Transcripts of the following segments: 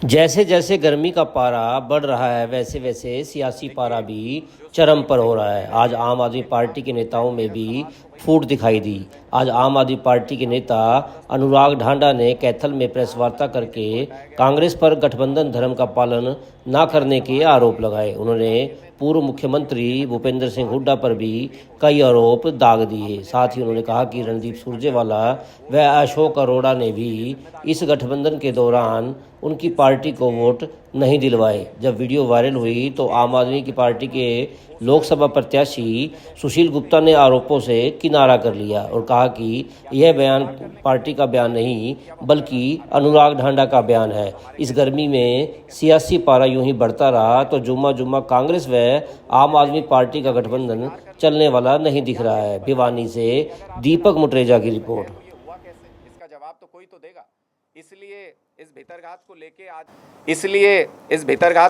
जैसे जैसे गर्मी का पारा बढ़ रहा है वैसे वैसे सियासी पारा भी चरम पर हो रहा है। आज आम आदमी पार्टी के नेताओं में भी फूट दिखाई दी। आज आम आदमी पार्टी के नेता अनुराग ढांडा ने कैथल में प्रेस वार्ता करके कांग्रेस पर गठबंधन धर्म का पालन न करने के आरोप लगाए। उन्होंने पूर्व मुख्यमंत्री भूपेंद्र सिंह हुड्डा पर भी कई आरोप दाग दिए। साथ ही उन्होंने कहा कि रणदीप सुरजेवाला व अशोक अरोड़ा ने भी इस गठबंधन के दौरान उनकी पार्टी को वोट नहीं दिलवाए। जब वीडियो वायरल हुई तो आम आदमी की पार्टी के लोकसभा प्रत्याशी सुशील गुप्ता ने आरोपों से किनारा कर लिया और कहा कि यह बयान पार्टी का बयान नहीं बल्कि अनुराग ढांडा का बयान है। इस गर्मी में सियासी पारा यूं ही बढ़ता रहा तो जुम्मा जुम्मा कांग्रेस व आम आदमी पार्टी का गठबंधन चलने वाला नहीं दिख रहा है। भिवानी से दीपक मुटरेजा की रिपोर्ट। इसका जवाब तो कोई तो देगा। इसलिए इस भीतरघात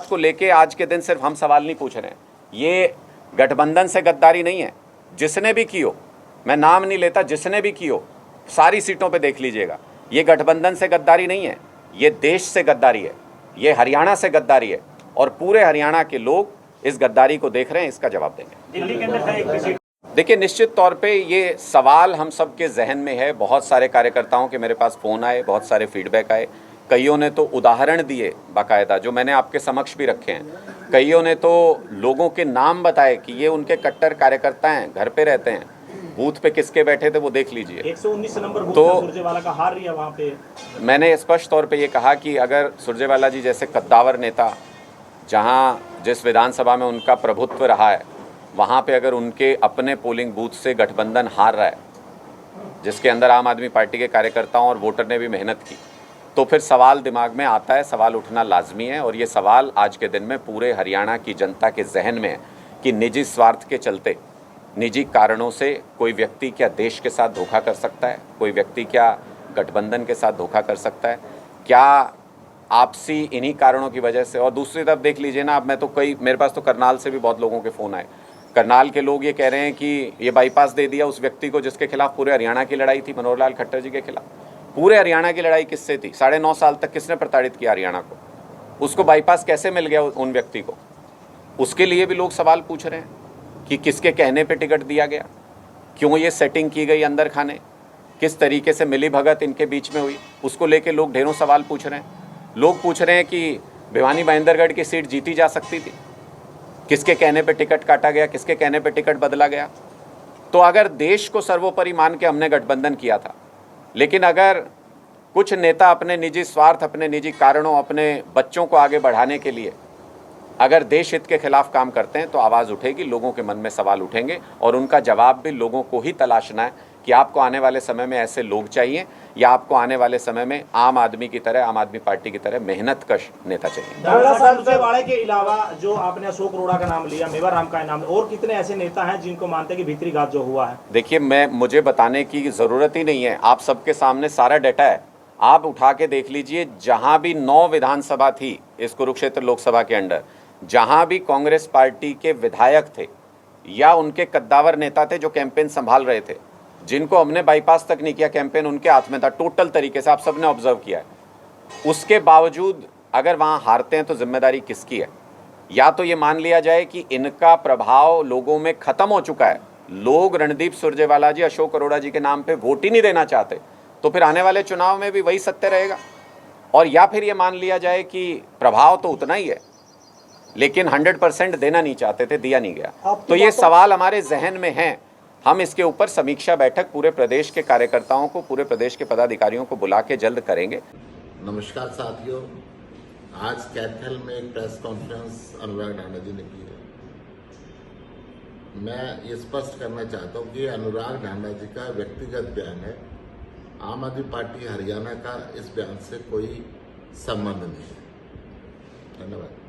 को लेके आज के दिन सिर्फ हम सवाल नहीं पूछ रहे हैं। ये गठबंधन से गद्दारी नहीं है। जिसने भी की हो, मैं नाम नहीं लेता, जिसने भी की हो, सारी सीटों पे देख लीजिएगा। ये गठबंधन से गद्दारी नहीं है, ये देश से गद्दारी है, ये हरियाणा से गद्दारी है और पूरे हरियाणा के लोग इस गद्दारी को देख रहे हैं। इसका जवाब देंगे। दिल्ली के अंदर देखिए, निश्चित तौर पे ये सवाल हम सबके जहन में है। बहुत सारे कार्यकर्ताओं के मेरे पास फ़ोन आए, बहुत सारे फीडबैक आए। कईयों ने तो उदाहरण दिए बाकायदा, जो मैंने आपके समक्ष भी रखे हैं। कईयों ने तो लोगों के नाम बताए कि ये उनके कट्टर कार्यकर्ता हैं, घर पे रहते हैं, बूथ पे किसके बैठे थे वो देख लीजिए। 119 नंबर बूथ तो सुरजेवाला का हार रही है वहाँ पे। मैंने स्पष्ट तौर पे ये कहा कि अगर सुरजेवाला जी जैसे कद्दावर नेता, जहाँ जिस विधानसभा में उनका प्रभुत्व रहा है, वहाँ पे अगर उनके अपने पोलिंग बूथ से गठबंधन हार रहा है, जिसके अंदर आम आदमी पार्टी के कार्यकर्ताओं और वोटर ने भी मेहनत की, तो फिर सवाल दिमाग में आता है, सवाल उठना लाजमी है। और ये सवाल आज के दिन में पूरे हरियाणा की जनता के जहन में है कि निजी स्वार्थ के चलते, निजी कारणों से कोई व्यक्ति क्या देश के साथ धोखा कर सकता है, कोई व्यक्ति क्या गठबंधन के साथ धोखा कर सकता है, क्या आपसी इन्हीं कारणों की वजह से। और दूसरी तरफ देख लीजिए ना, अब मैं तो मेरे पास तो करनाल से भी बहुत लोगों के फ़ोन आए। करनाल के लोग ये कह रहे हैं कि ये बाईपास दे दिया उस व्यक्ति को जिसके खिलाफ पूरे हरियाणा की लड़ाई थी, मनोहर लाल खट्टर जी के खिलाफ। पूरे हरियाणा की लड़ाई किससे थी? 9.5 साल तक किसने प्रताड़ित किया हरियाणा को? उसको बाईपास कैसे मिल गया उन व्यक्ति को? उसके लिए भी लोग सवाल पूछ रहे हैं कि किसके कहने पे टिकट दिया गया, क्यों ये सेटिंग की गई अंदर खाने, किस तरीके से मिली भगत इनके बीच में हुई, उसको लेके लोग ढेरों सवाल पूछ रहे हैं। लोग पूछ रहे हैं कि भिवानी महेंद्रगढ़ की सीट जीती जा सकती थी, किसके कहने पे टिकट काटा गया, किसके कहने पे टिकट बदला गया। तो अगर देश को सर्वोपरि मान के हमने गठबंधन किया था, लेकिन अगर कुछ नेता अपने निजी स्वार्थ, अपने निजी कारणों, अपने बच्चों को आगे बढ़ाने के लिए अगर देश हित के खिलाफ काम करते हैं, तो आवाज़ उठेगी, लोगों के मन में सवाल उठेंगे और उनका जवाब भी लोगों को ही तलाशना है कि आपको आने वाले समय में ऐसे लोग चाहिए या आपको आने वाले समय में आम आदमी की तरह, आम आदमी पार्टी की तरह मेहनतकश नेता चाहिए। सुरजेवाला के अलावा जो आपने अशोक अरोड़ा का नाम लिया, मेवा राम का नाम, और कितने ऐसे नेता हैं जिनको मानते हैं कि भीतरी घात जो हुआ है? देखिए, मुझे बताने की ज़रूरत ही नहीं है, आप सबके सामने सारा डाटा है। आप उठा के देख लीजिए, जहाँ भी 9 विधानसभा थी इस कुरुक्षेत्र लोकसभा के अंडर, जहाँ भी कांग्रेस पार्टी के विधायक थे या उनके कद्दावर नेता थे जो कैंपेन संभाल रहे थे, जिनको हमने बाईपास तक नहीं किया, कैंपेन उनके हाथ में था टोटल तरीके से, आप सबने ऑब्जर्व किया है। उसके बावजूद अगर वहाँ हारते हैं तो जिम्मेदारी किसकी है? या तो ये मान लिया जाए कि इनका प्रभाव लोगों में ख़त्म हो चुका है, लोग रणदीप सुरजेवाला जी, अशोक अरोड़ा जी के नाम पे वोट ही नहीं देना चाहते, तो फिर आने वाले चुनाव में भी वही सत्य रहेगा। और या फिर ये मान लिया जाए कि प्रभाव तो उतना ही है, लेकिन 100% देना नहीं चाहते थे, दिया नहीं गया। तो ये सवाल हमारे जहन में हैं। हम इसके ऊपर समीक्षा बैठक पूरे प्रदेश के कार्यकर्ताओं को, पूरे प्रदेश के पदाधिकारियों को बुला के जल्द करेंगे। नमस्कार साथियों, आज कैथल में एक प्रेस कॉन्फ्रेंस अनुराग ढांडा जी ने की है। मैं ये स्पष्ट करना चाहता हूँ कि अनुराग ढांडा जी का व्यक्तिगत बयान है, आम आदमी पार्टी हरियाणा का इस बयान से कोई संबंध नहीं है। धन्यवाद।